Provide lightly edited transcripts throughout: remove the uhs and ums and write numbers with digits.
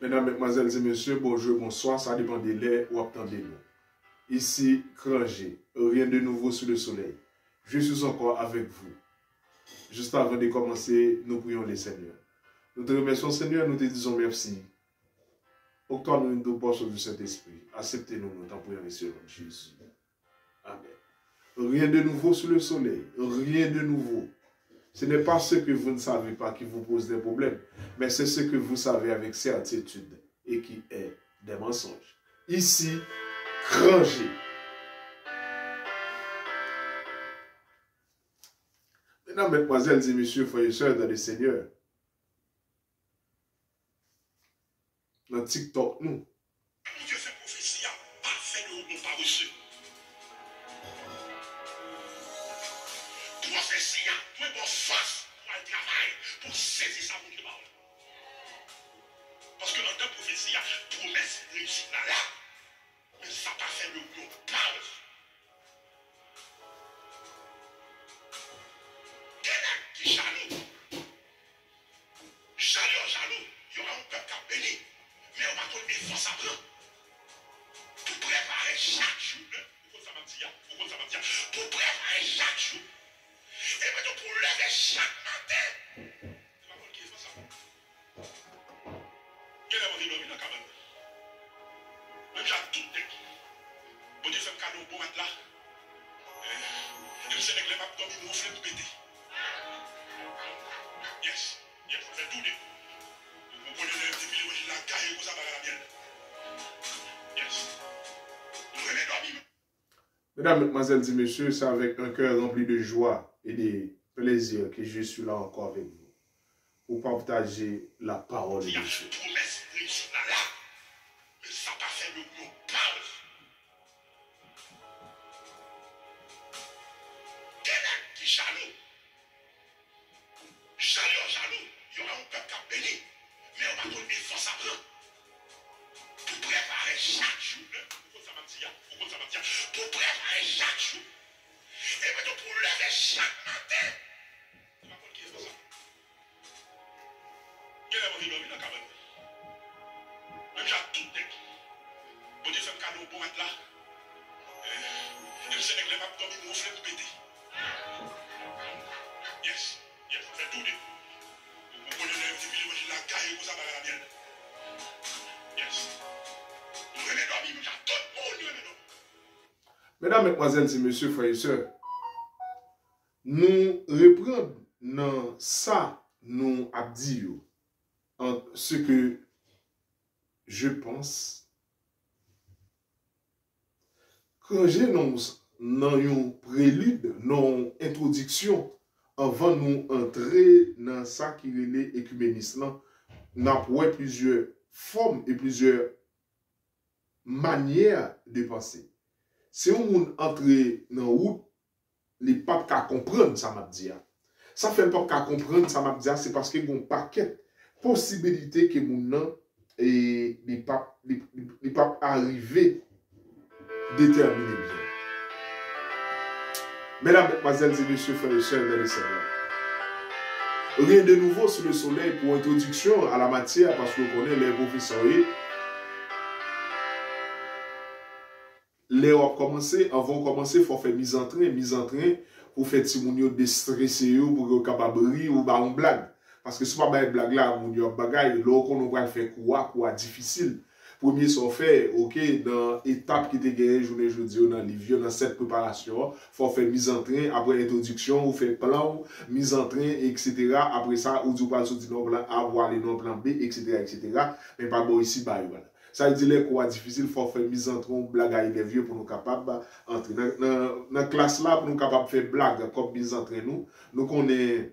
Mesdames, Mesdemoiselles et Messieurs, bonjour, bonsoir, ça dépend de l'air ou attendez-nous. Ici, Granger, rien de nouveau sous le soleil. Je suis encore avec vous. Juste avant de commencer, nous prions le Seigneur. Nous te remercions, Seigneur, nous te disons merci. Octroie-nous une portion du Saint-Esprit. Acceptez-nous, nous t'en prions, Monsieur Jésus. Amen. Rien de nouveau sous le soleil, rien de nouveau. Ce n'est pas ce que vous ne savez pas qui vous pose des problèmes, mais c'est ce que vous savez avec certitude et qui est des mensonges. Ici, Granger. Mesdames, Mesdemoiselles et Messieurs, frères et sœurs dans le Seigneur, dans TikTok, nous. Dieu fait prophétie, pas fait de nous pas reçu. Prophétie, doit avoir force pour le travail, pour saisir ça pour le parole. Parce que dans la prophétie, promesse réussit là, mais ça pas fait de nous pas reçu. Quelqu'un qui jaloux, jaloux, il y aura un peuple qui a béni, mais on va donner force à prendre. Pour préparer chaque jour, pour préparer chaque jour, et maintenant pour lever chaque matin. C'est pas bon qui fait ça. Quel est mon idée dans la cabane? Même j'ai tout dit. Bon Dieu fait un cadeau pour mettre là. Et le Sénégal va comme une moufle de pété. Yes, fait tout dit. Vous comprenez les petits millions de la caille pour ça va la mienne. Yes. Mesdames, Mesdemoiselles et Messieurs, c'est avec un cœur rempli de joie et de plaisir que je suis là encore avec vous pour partager la parole de Dieu. Promesse réussit là, mais ça pas fait de nous parle. Quelqu'un qui jaloux, il y aura un peuple qui a béni, mais on va donner force à prendre. Pour préparer chaque jour, pour préparer chaque jour, et maintenant pour lever chaque matin. C'est pas bon qui fait ça. Quel est mon idée dans la cabane? Même j'ai tout dit. Bon Dieu fait un cadeau pour mettre là. Et le Sénégal va comme une moufle de pété. Yes, fait tout dit. Vous comprenez les petits millions de la caille pour ça va la mienne. Yes. Mesdames, Mesdemoiselles et Messieurs, frères et sœurs, nous reprenons dans ça, nous abdions ce que je pense. Quand j'ai dans une prélude, dans une introduction, avant nous entrer dans ça qui est l'écuménisme, nous avons plusieurs formes et plusieurs manière de penser. Si on entre dans la route, les papes qui comprennent ça m'a dit. Ça fait le pape qui comprendre ça m'a dit, c'est parce qu'il y a un paquet de possibilités que mon et les papes arrivent déterminer bien. Mesdames, Mesdemoiselles et Messieurs, frères et sœurs dans le Seigneur. Rien de nouveau sous le soleil pour introduction à la matière parce qu'on connaît les professeurs. Les vont commencer, il faut faire mise en train pour faire si moun yo déstresser pour que capable rire ou ba une blague parce que si pas ba blague là moun yo bagaille là qu'on va faire quoi difficile. Premier sont fait OK dans étape qui te gagné journée jeudi dans livre dans cette préparation, faut faire mise en train après introduction ou faire plan mise en train etc. après ça ou du pas sortir non plan A voir les non plan B etc. mais pas bon ici ba voilà. Ça veut dire les quoi difficile, il faut faire mise en train, blague à les vieux pour nous capables d'entrer dans la classe là, pour nous capables de faire blague comme mise en train nous. Nous connaissons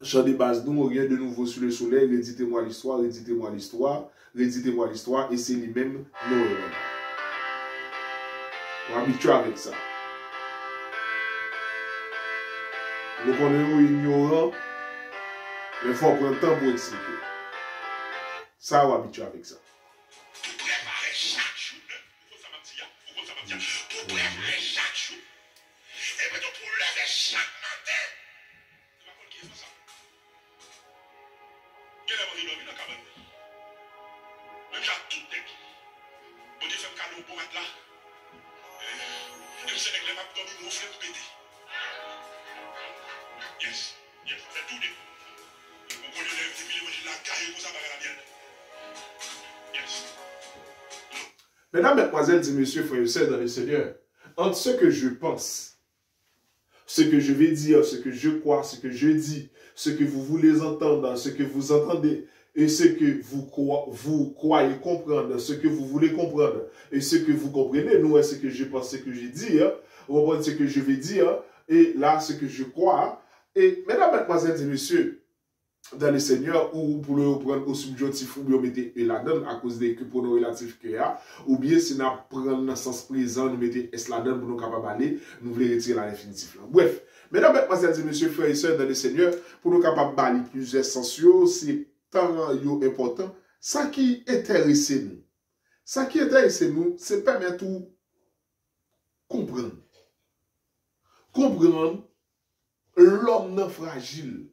champ de base, nous, rien de nouveau sur le soleil, réditez-moi l'histoire, et c'est lui-même Noël. On habitue avec ça. Nous connaissons ignorant, mais il faut prendre le temps pour expliquer. Ça, on habitue avec ça. Pour préparer chaque jour, et maintenant pour lever chaque matin. C'est pas bon qui fait ça. Quel est mon idée dans la cabane? Même j'ai tout tête. Bon Dieu fait me cadeau pour là. Et je sais que les m'a dormi mon frère pété. Yes. Yes. C'est tout dit. On connaît les filles, la caille pour ça va la mienne. Yes. Mesdames, mesdemoiselles et messieurs, frères et sœurs dans le Seigneur, entre ce que je pense, ce que je vais dire, ce que je crois, ce que je dis, ce que vous voulez entendre, ce que vous entendez, et ce que vous croyez comprendre, ce que vous voulez comprendre, et ce que vous comprenez, nous, ce que je pense, ce que je dis, vous comprenez ce que je vais dire, et là, ce que je crois. Et mesdames, mesdemoiselles et messieurs, dans le Seigneur, ou pour le prendre au subjonctif, ou bien mettez la donne à cause des pronoms relatifs qu'il y a, ou bien si nous prenons dans le sens présent, nous mettez est la donne pour nous capables d'aller, nous voulons retirer la définitif. Bref, mesdames, mesdemoiselles et messieurs, frères et sœurs dans le Seigneur, pour nous capables d'aller plus essentiels, c'est tant important. Ça qui intéresse nous, c'est permettre de comprendre. Comprendre l'homme fragile.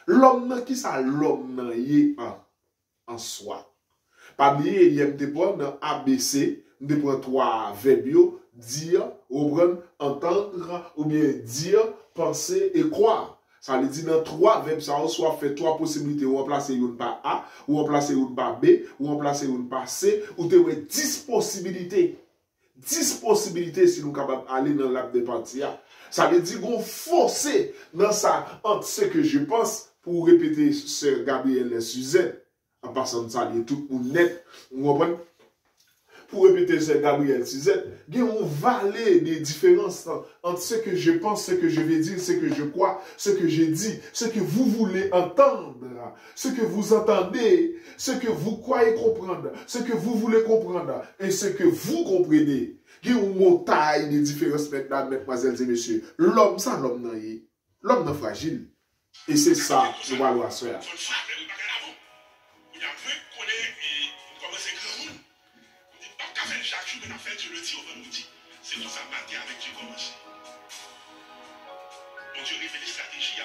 L'homme qui ça l'homme en soi. Pas oublier, il y a des points dans ABC, des points 3 verbes, dire, entendre, ou bien dire, penser et croire. Ça veut dire dans 3 verbes, ça soit fait 3 possibilités, ou remplacer une par A, ou remplacer une par B, ou remplacer une par C, ou tu as 10 possibilités. 10 possibilités si nous sommes capables d'aller dans l'arbre de partie. Ça veut dire qu'on force dans ça entre ce que je pense pour répéter Sœur Gabrielle Suzette. En passant de ça, il est tout pour net. Vous comprenez? Pour répéter Sœur Gabrielle Suzette, il y a une vallée des différences entre ce que je pense, ce que je vais dire, ce que je crois, ce que je dis, ce que vous voulez entendre, ce que vous entendez, ce que vous croyez comprendre, ce que vous voulez comprendre et ce que vous comprenez. Il y a une montagne de différences, mesdames, mesdemoiselles et messieurs. L'homme, ça, l'homme n'est l'homme n'est fragile. Et c'est ça, je vois le soeur. Chaque jour que nous faisons, je le dis au vendredi. C'est pour ça matin avec Dieu commencer. Bon Dieu révèle les stratégies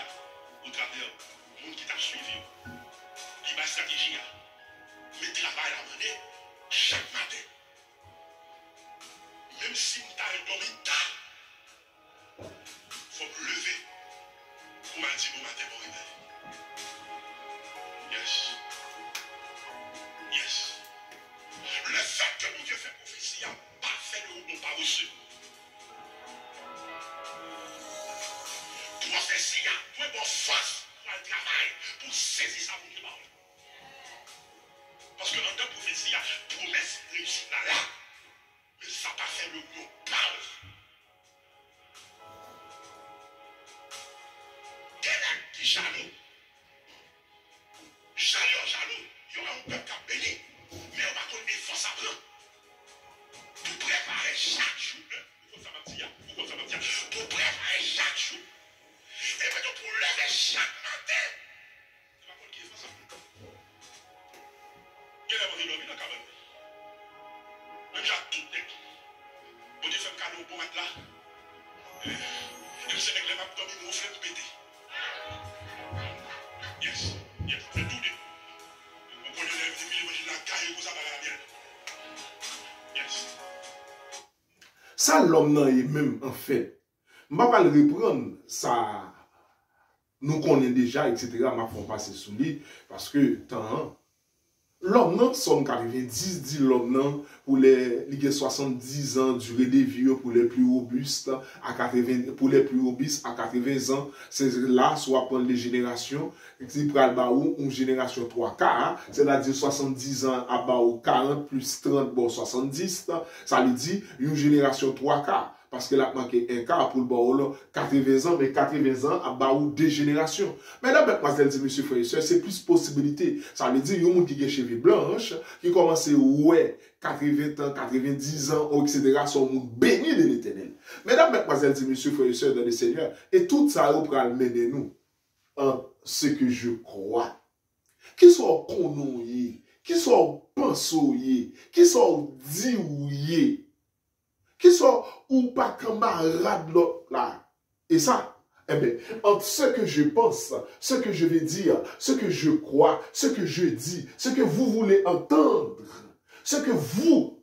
au travers du monde qui t'a suivi. Il va stratégie. Mais travail à mener chaque matin. Même si nous t'avons dormi tard, il faut me lever pour me dire bon matin, bon réveil. Yes. Yes. Le fait que mon Dieu fait prophétie n'a pas fait de nous pas reçu. Prophétie a moins bonne force pour le travail, pour saisir sa bouche de parole. Parce que dans la prophétie, promesse réussit là, mais ça n'a pas fait de nous parle. Quel est qui jaloux? Jaloux, il y aura un peuple qui a béni. Mais on va connaître des forces à prendre. Pour préparer chaque jour. Pour préparer chaque jour. Et maintenant pour lever chaque matin. Tu vas connaître des forces à prendre. Quel est votre dormi dans la cabane? Même j'ai tout tête. Bon Dieu fait me cadeau pour mettre là. Et je sais que les maps dormi mon frère pété. Yes. Yes. C'est tout dit. Ça, l'homme nan est même en fait. Je ne vais pas le reprendre, ça nous connaît déjà, etc. Je vais passer sous lui parce que l'homme nan, somme 90, dit l'homme nan, pour les 70 ans, durée de vie pour les plus robustes, pour les plus robustes à 80 ans, c'est là, soit prendre les générations, qui prend une génération 3K, c'est-à-dire 70 ans à 40 plus 30, bon 70, ça veut dire une génération 3K. Parce que là, manqué un cas pour le baoul, 80 ans, mais 80 ans à baoul des générations. Mesdames, mesdemoiselles et messieurs, frères et sœurs, c'est plus possibilité. Ça veut dire, il y a un monde qui a cheveux blanches, qui commence, ouais, 80 ans, 90 ans, etc., sont monde bénis de l'éternel. Mesdames, mesdemoiselles et messieurs, frères et sœurs dans le Seigneur, et tout ça, on pourra mener nous en ce que je crois. Qui soit connoyé, qui soit pensé, qui soit dit, qui sont ou pas camarade là. Et ça, Eh bien, entre ce que je pense, ce que je vais dire, ce que je crois, ce que je dis, ce que vous voulez entendre, ce que vous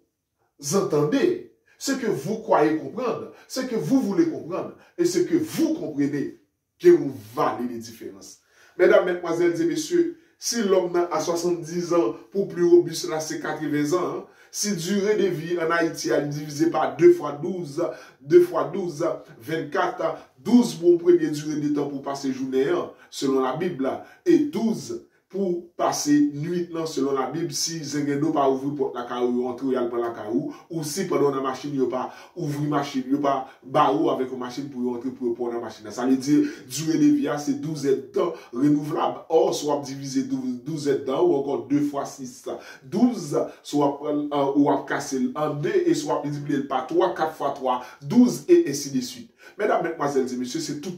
entendez, ce que vous croyez comprendre, ce que vous voulez comprendre et ce que vous comprenez, que vous valez les différences. Mesdames, mesdemoiselles et messieurs, si l'homme a 70 ans, pour plus robuste, là, c'est 80 ans, hein, si durée de vie en Haïti est divisée par 2 fois 12, 2 fois 12, 24, 12 pour premier durée de temps pour passer journée, selon la Bible, et 12 pour passer nuit selon la Bible, si Zengendo pas ouvrir porte la carou, entre ou pour la carou, ou si pendant la machine, il pas ouvrir machine, il pas barreau avec une machine pour entrer pour prendre la machine. Ça veut dire, durée de vie, c'est 12 temps renouvelable. Or, soit diviser 12 temps, ou encore 2 fois 6, 12, soit ou à casser en 2, et soit multiplié par 3, 4 fois 3, 12, et ainsi de suite. Mesdames, mesdemoiselles et messieurs, c'est tout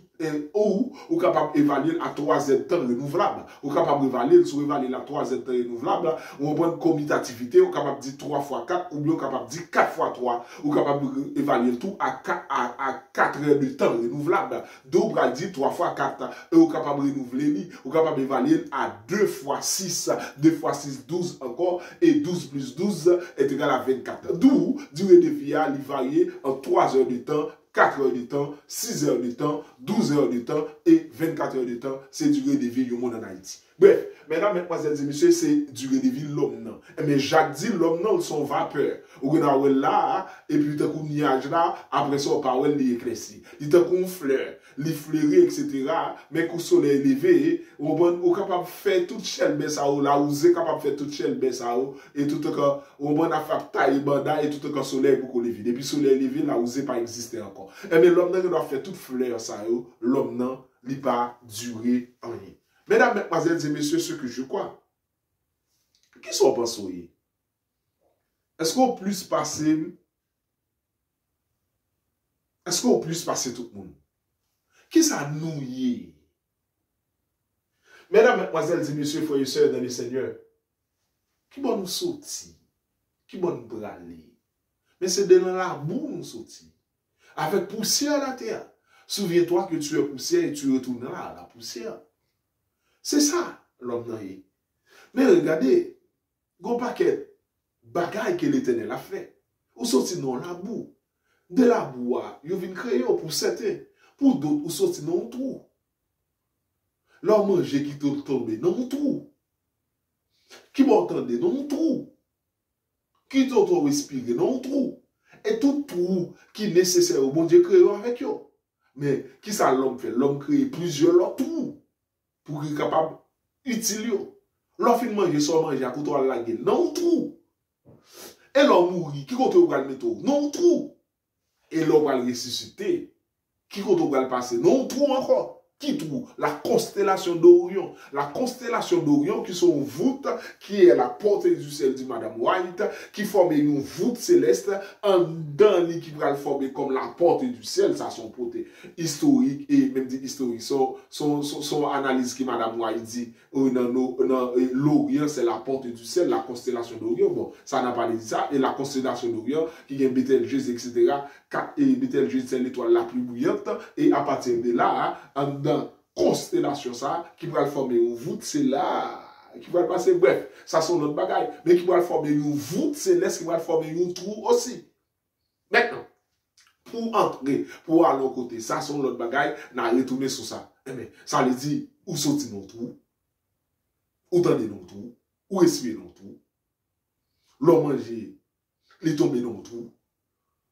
ou capable d'évaluer à 3 temps renouvelable. Ou capable d'évaluer, sur évaluer la 3 temps renouvelable, ou on prend commutativité, ou capable de dire 3 fois 4, ou bien capable de dire 4 fois 3, ou capable d'évaluer tout à 4 heures de temps renouvelable. Donc, on dit 3 fois 4, et ou capable de renouveler, ou capable d'évaluer à 2 fois 6, 2 fois 6, 12 encore, et 12 plus 12 est égal à 24. D'où, durée de vie, il varie en 3 heures de temps, 4 heures de temps, 6 heures de temps, 12 heures de temps et 24 heures de temps, c'est durée de vie du monde en Haïti. Bref, mesdames, mesdemoiselles et messieurs, c'est durée de vie l'homme. Mais Jacques dit l'homme non, son vapeur. Ou qu'on là, et puis t'as qu'on nuage là, après ça, on parle de l'éclaircie. Il t'a qu'on fleur, les fleuris, etc. Mais qu'au soleil levé, on est capable de faire toute chelle baisse à eau, là, vous êtes capable de faire toute chelle baisse à eau, et tout le cas, on va faire taille banda, et tout le cas soleil pour qu'on lever. Depuis soleil levé, là, vous n'avez pas existé encore. Et bien, l'homme n'a doit faire toute fleur, ça, l'homme n'a, il pas durer en rien. Mesdames, mesdemoiselles et messieurs, ceux que je crois, qui sont pensés? Est-ce qu'on plus passer? Est-ce qu'on plus passer tout le monde? Qui ça nous y est? Mesdames, mesdemoiselles et messieurs, frères et sœurs dans le Seigneur, qui va nous sortir? Qui va nous braler? Mais c'est dans la boue nous sortir. Avec poussière à la terre. Souviens-toi que tu es poussière et tu retournes à la poussière. C'est ça, l'homme n'a rien. Mais regardez, gon paquet bagaille que l'Éternel a fait. Ou sorti dans la boue. De la boue, il vient créer pour certains. Pour d'autres, ou sorti dans un trou. Leur manger qui tombe dans un trou. Qui m'entendait dans un trou. Qui t'entend respirer dans un trou. Et tout trou qui est nécessaire au bon Dieu créer avec eux. Mais qui ça l'homme fait? L'homme crée plusieurs trous pour qu'il soit capable d'utiliser. L'homme fait manger sans manger à côté de la gueule. Non, trou. Et l'homme mourit. Qui compte va le mettre? Non, trou. Et l'homme va le ressusciter. Qui compte va le passer? Non, trou encore. Qui trou? La constellation d'Orion. La constellation d'Orion qui sont une voûte, qui est la portée du ciel de Madame White, qui forme une voûte céleste, un dernier qui va le former comme la portée du ciel, ça son portée historique et même dit historique. Son analyse qui Madame White dit, l'Orient c'est la portée du ciel, la constellation d'Orion. Bon, ça n'a pas dit ça. Et la constellation d'Orion, qui est Bételgeuse, etc. Et Bételgeuse c'est l'étoile la plus brillante. Et à partir de là, dans constellation ça, qui va former une voûte, c'est là, qui va passer, bref, ça sont notre bagaille, mais qui va former une voûte céleste, qui va former un trou aussi. Maintenant, pour entrer, pour aller au côté, ça sont notre bagaille, n'a retourné sur ça. Mais ça veut dire, où sortir dans le trou, où tendre dans le trou, où respirer dans le trou, l'homme manger, il tomber dans le trou,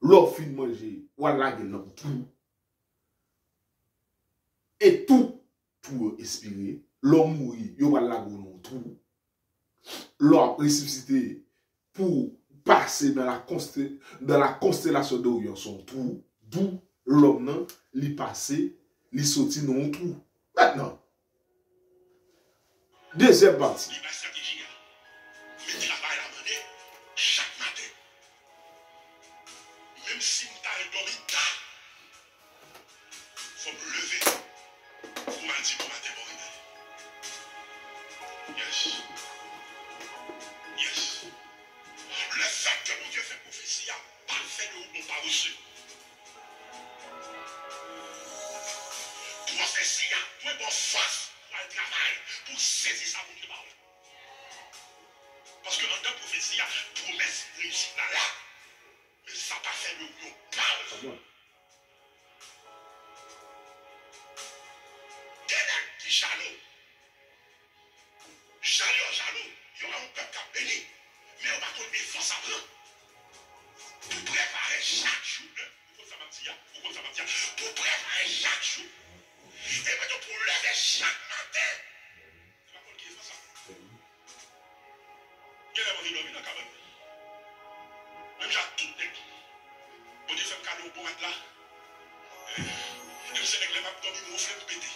l'homme fin manger, ou à la gueule dans le trou. Et tout expirer, l'homme mourir, il va la dans tout. L'homme ressuscité pour passer dans la constellation d'Orion son trou, d'où l'homme li passé, li sorti dans un trou. Maintenant, deuxième partie. Mettez la balle à mener chaque matin. Même si vous avez dormi tard, il faut me lever. Vous m'avez dit pour matin pour réveiller. Yes. Yes. Le fait que mon Dieu fait prophétie a pas fait de ou pas reçu. prophétie, doit avoir force pour le travail, pour saisir ça pour qu'il parle. Parce que dans la prophétie, promesse réussit là, mais ça n'a pas fait le mieux. Parle. Qui est jaloux. Jaloux. Il y aura un peuple qui a béni. Mais on va connaître force à prendre. Pour préparer chaque jour. Pour préparer chaque jour. Et maintenant pour lever chaque matin. C'est pas pour qui fait ça. Il y a des gens qui ont cabane. Même j'ai tout le temps. On dit fait un cadeau pour être là. Et c'est avec les papes dormir, mon frère pété.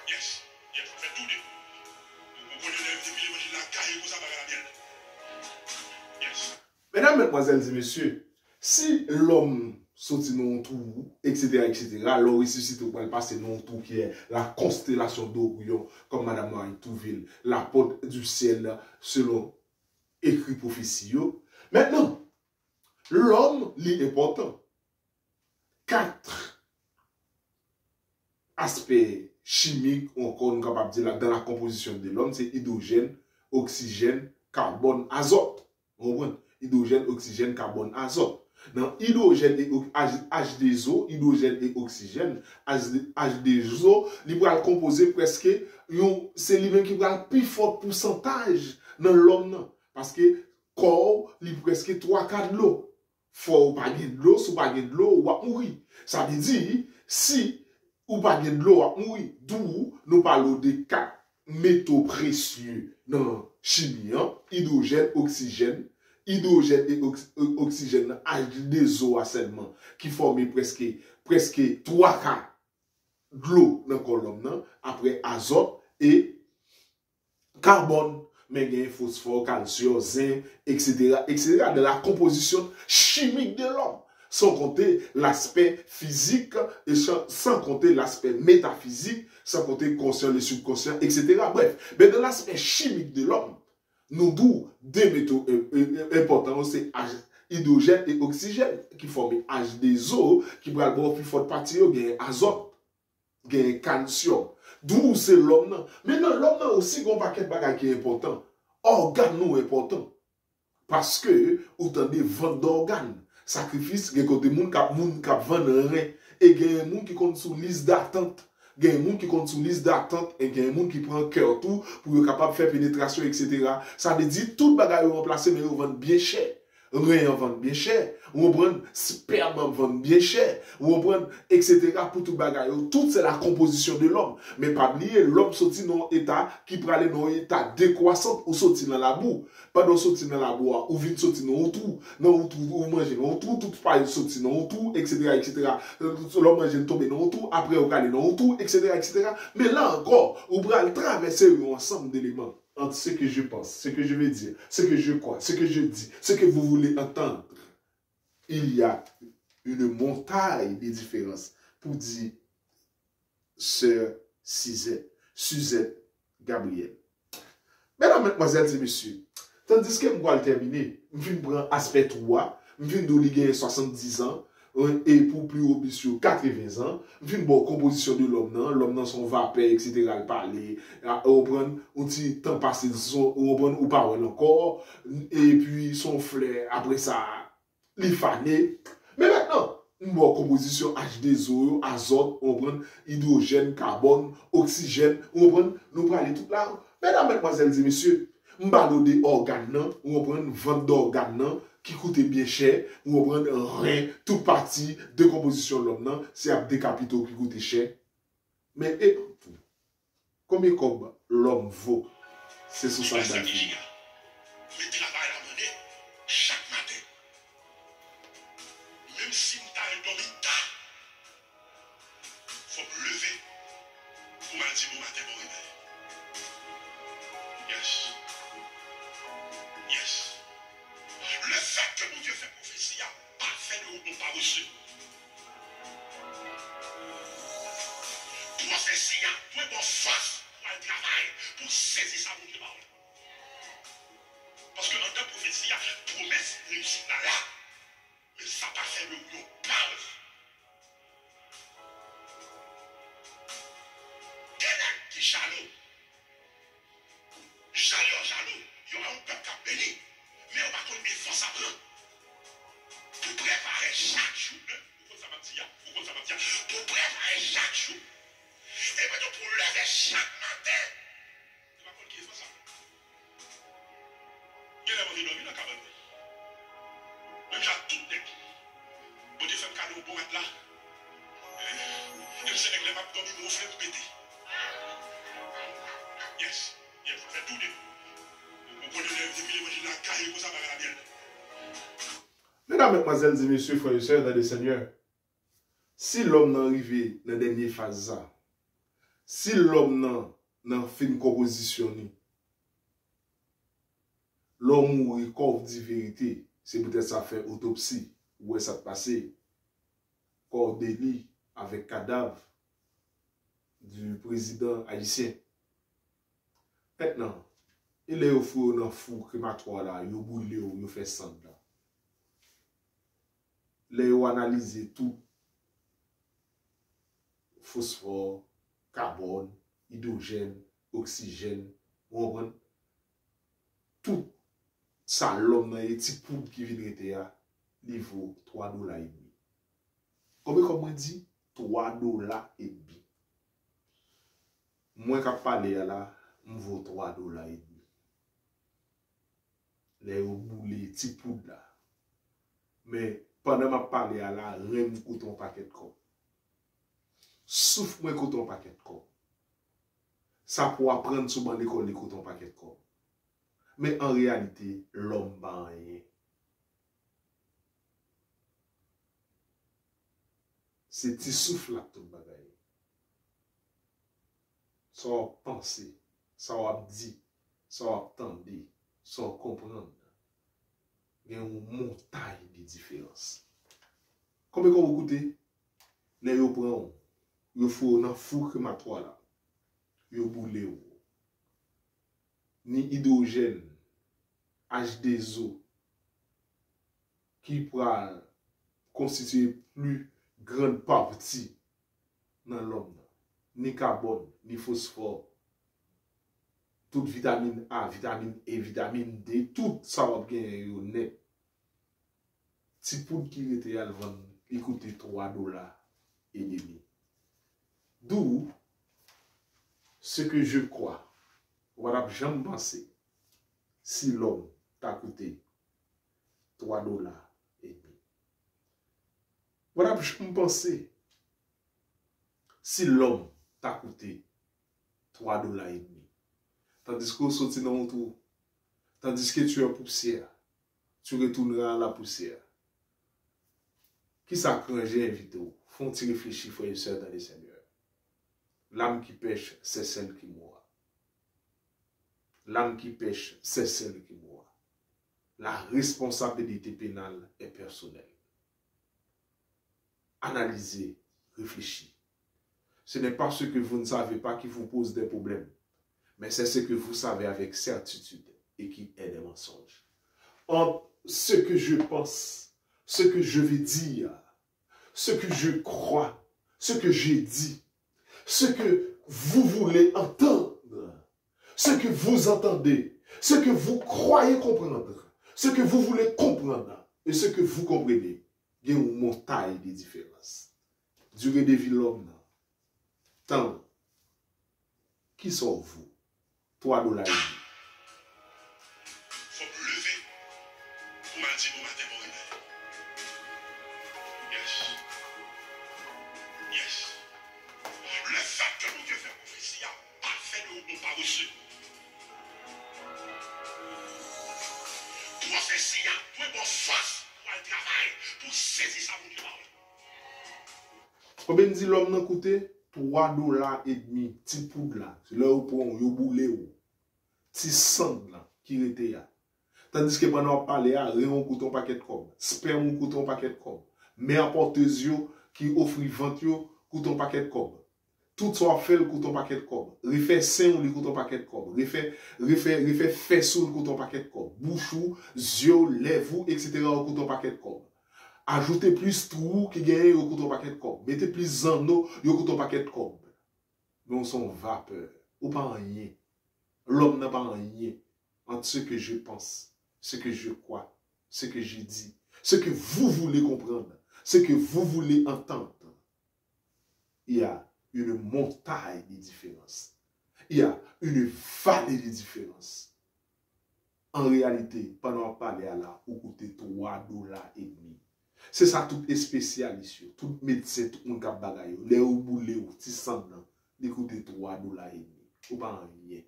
Yes. On fait tout de. On connaît depuis l'évangile la caille pour ça par la mienne. Yes. Mesdames, mesdemoiselles et messieurs, si l'homme sorti dans tout, etc., l'homme ressuscite au point de passer dans tout qui est la constellation d'Orion, comme Madame Marie Touville, la porte du ciel, selon écrit prophétie. Maintenant, l'homme, il est important. 4 aspects chimiques, encore on est capable de dire dans la composition de l'homme, c'est hydrogène, oxygène, carbone, azote. Vous comprenez? Hydrogène, oxygène, carbone, azote. Dans hydrogène et H2O, hydrogène et oxygène, H2O, il va composer presque, c'est lui-même qui va le plus fort pourcentage dans l'homme. Parce que corps, il est presque 3/4 de l'eau. Faut pas de l'eau, si vous pas de l'eau, vous va mourir. Ça veut dire, si vous pas de l'eau, vous va mourir. D'où nous parlons de 4 métaux précieux dans la chimie, hydrogène, oxygène et oxygène, H2O seulement, qui forment presque 3/4 de l'eau dans le colonne, après azote et carbone. Mais il y a phosphore, calcium, zinc, etc., de la composition chimique de l'homme. Sans compter l'aspect physique, et sans compter l'aspect métaphysique, sans compter le conscient, le subconscient, etc. Bref, mais dans l'aspect chimique de l'homme, nous avons 2 métaux importants, c'est hydrogène et oxygène, qui forment H2O, qui prend le plus fort partie, il y a azote, il y a calcium. D'où c'est l'homme. Maintenant, l'homme a aussi un paquet de bagages qui est important. Organes nous important. Parce que, autant de vente d'organes, sacrifice, il y a des gens qui vendent rien. Et il y a des gens qui comptent sur liste d'attente. Il y a des gens qui comptent sur liste d'attente. Et il y a des gens qui prennent cœur tout pour être capable de faire pénétration, etc. Ça veut dire tout le bagage est remplacé, mais ils vendent bien cher. Rien vend bien cher, on prend sperme vend bien cher, on prend etc. pour tout bagage. Tout c'est la composition de l'homme. Mais pas oublier l'homme sorti dans un état qui peut aller dans un état décroissant ou sorti dans la boue. Pas dans sorti dans la boue, ou vite sorti dans un trou, ou manger dans un trou, tout pas sorti dans un trou, etc. L'homme mange tomber dans un trou, après on aller dans un trou, etc. Mais là encore, on peut traverser un ensemble d'éléments. Entre ce que je pense, ce que je veux dire, ce que je crois, ce que je dis, ce que vous voulez entendre, il y a une montagne de différences pour dire Sœur Suzette Gabriel. Mesdames, mesdemoiselles et messieurs, tandis que je vais terminer, je vais prendre aspect 3, je vais gagner 70 ans, et pour plus haut, 80 ans, une bonne composition de l'homme dans son vapeur, etc. Il parler, on prend un petit temps passé, on prend ou parole encore, et puis son flair, après ça, il fané. Mais maintenant, une bonne composition H2O, azote, on prend hydrogène, carbone, oxygène, on prend, nous parler tout là. Mesdames, mesdemoiselles et messieurs, on parle des organes, on prend une vente d'organes, qui coûte bien cher, ou on prend rien, toute partie de composition de l'homme, c'est des capitaux qui coûtent cher. Mais écoute, combien comme l'homme vaut, c'est sur ça. Mais travail à mener chaque matin. Même si nous t'avons dormi tard, il faut me lever pour me dire bon matin, bon réveil. Yes. Yes. Le fait que mon Dieu fait prophétie a pas fait de nous pas reçu. Prophétie a doit avoir force pour le travail, pour saisir ça pour Dieu. Parce que dans la prophétie, promesse réussit là, mais ça n'a pas fait de nous parle. qui jaloux. Jaloux. Il y a un peuple qui a béni. Mais on va qu'on défense à prendre. Pour préparer chaque jour. Pour préparer chaque jour. Et maintenant pour lever chaque matin. Tu vas qu'on qui fait ça. Il y a des gens dans la cabane. Même j'ai tout le temps. Bon Dieu fait un cadeau pour être là. Et c'est les papes dormir au fleuve pété. Yes, on fait tout de. On peut depuis l'évangile de la caille pour ça par la mienne. Mesdames, mesdemoiselles et messieurs, frères et sœurs dans le Seigneur, si l'homme n'a arrivé dans la dernière phase, si l'homme n'a fait une composition, l'homme mourit corps de vérité, c'est peut-être ça fait autopsie, où est-ce que ça passé, corps délit avec cadavre du président haïtien. Maintenant, il est au four dans le four crématoire là, il a brûlé, il a fait sang là. Il a analysé tout. Phosphore, carbone, hydrogène, oxygène, tout ça, l'homme dans les petits poudres qui viennent de là, il vaut $3,5. Comme on dit, $3,5. Moi, quand je parle là, je vaut $3,5. Les petits poudres là. Mais pendant que je parle là, rien ne coûte un paquet de corps. Sauf moi coûte un paquet de corps. Ça pour apprendre souvent l'école, coûte un paquet de corps. Mais en réalité, l'homme n'a rien. C'est petit souffle là tout le bagaille. Ça va penser, ça va dire, ça va attendre, ça va comprendre. Il y a une montagne de différences. Combien vous écoutez? Les yo prend, yo faut dans four crématoire là. Yo boule ni hydrogène, H2O qui pourra constituer plus grande partie dans l'homme, ni carbone, ni phosphore, toute vitamine A, vitamine E, vitamine D, tout ça va gagner au net. Si poudre qui était à vendre, il coûtait $3,5. D'où ce que je crois, voilà, j'aime penser, si l'homme t'a coûté $3,5. Voilà, j'aime penser, si l'homme t'a coûté $3,5. Tandis que vous sortez dans mon tour, tandis que tu es en poussière, tu retourneras à la poussière. Qui ça que j'ai invité? Font-ils réfléchir, frères et sœurs, dans les Seigneurs? L'âme qui pêche, c'est celle qui mourra. L'âme qui pêche, c'est celle qui mourra. La responsabilité pénale est personnelle. Analysez, réfléchissez. Ce n'est pas ce que vous ne savez pas qui vous pose des problèmes, mais c'est ce que vous savez avec certitude et qui est des mensonges. Entre ce que je pense, ce que je vais dire, ce que je crois, ce que j'ai dit, ce que vous voulez entendre, ce que vous entendez, ce que vous croyez comprendre, ce que vous voulez comprendre et ce que vous comprenez, il y a une montagne de différences. Durée de vie l'homme, tant, qui sont vous? $3,5. Faut me lever pour m'en dire au matin mon réveil. Yes. Le fait que mon Dieu fait prophétie a pas fait de nous pas reçu. Prophétie a pour bon force pour le travail, pour saisir ça mon Dieu. Combien dit l'homme n'a coûté? $3,5. Petit poudre là. C'est là où on yo boule ou. Petit sang là qui était là. Tandis que pendant on parle là, rien coûte un paquet de com. Sperme coûte un paquet de com. Mère porteuse qui offre vente coûte un paquet de com. Tout ça fait coûte un paquet de com. Refait sein ou coûte un paquet de com. Refait fesses ou coûte un paquet de com. Bouchou, yeux, lèvres, etc. coûte un paquet de com. Ajoutez plus trou qui gagne au coûte un paquet de com. Mettez plus anneaux, au coûte un paquet de com. Mais on sont vapeur. ou pas rien. L'homme n'a pas rien entre ce que je pense, ce que je crois, ce que je dis, ce que vous voulez comprendre, ce que vous voulez entendre. Il y a une montagne de différence. Il y a une vallée de différence. En réalité, pendant qu'on parle à la, ou coûte 3 dollars et demi. C'est ça tout est spécialiste, tout médecin, tout le monde qui a bagay, les ou boule ou ti sang nan, li coûte 3 dollars et demi. Ou pas rien.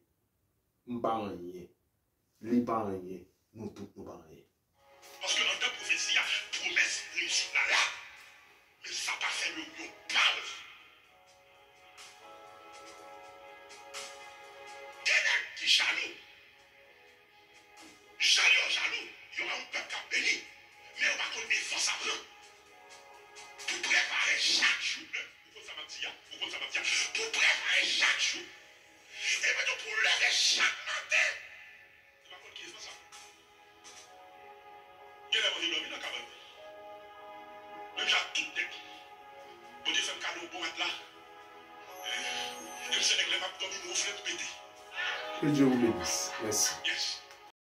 Ou pas rien. Li pas rien. Nous tous nous pas rien. Parce que dans ta prophétie, promesse réussit là, mais ça pas fait le mieux. Parle. Quelqu'un qui jaloux. Jaloux. Il y aura un peuple qui a béni. Mais on va connaître des forces à prendre. Pour préparer chaque jour. Pour préparer chaque jour. Et maintenant pour lever chaque matin. Tu vas comprendre qui est ça. Il y a des gens qui ont quand même. Même j'ai tout net. Bon Dieu fait un cadeau pour être là. Et le Sénégal va comme une ouflette pété. Que Dieu vous bénisse. Merci. Yes.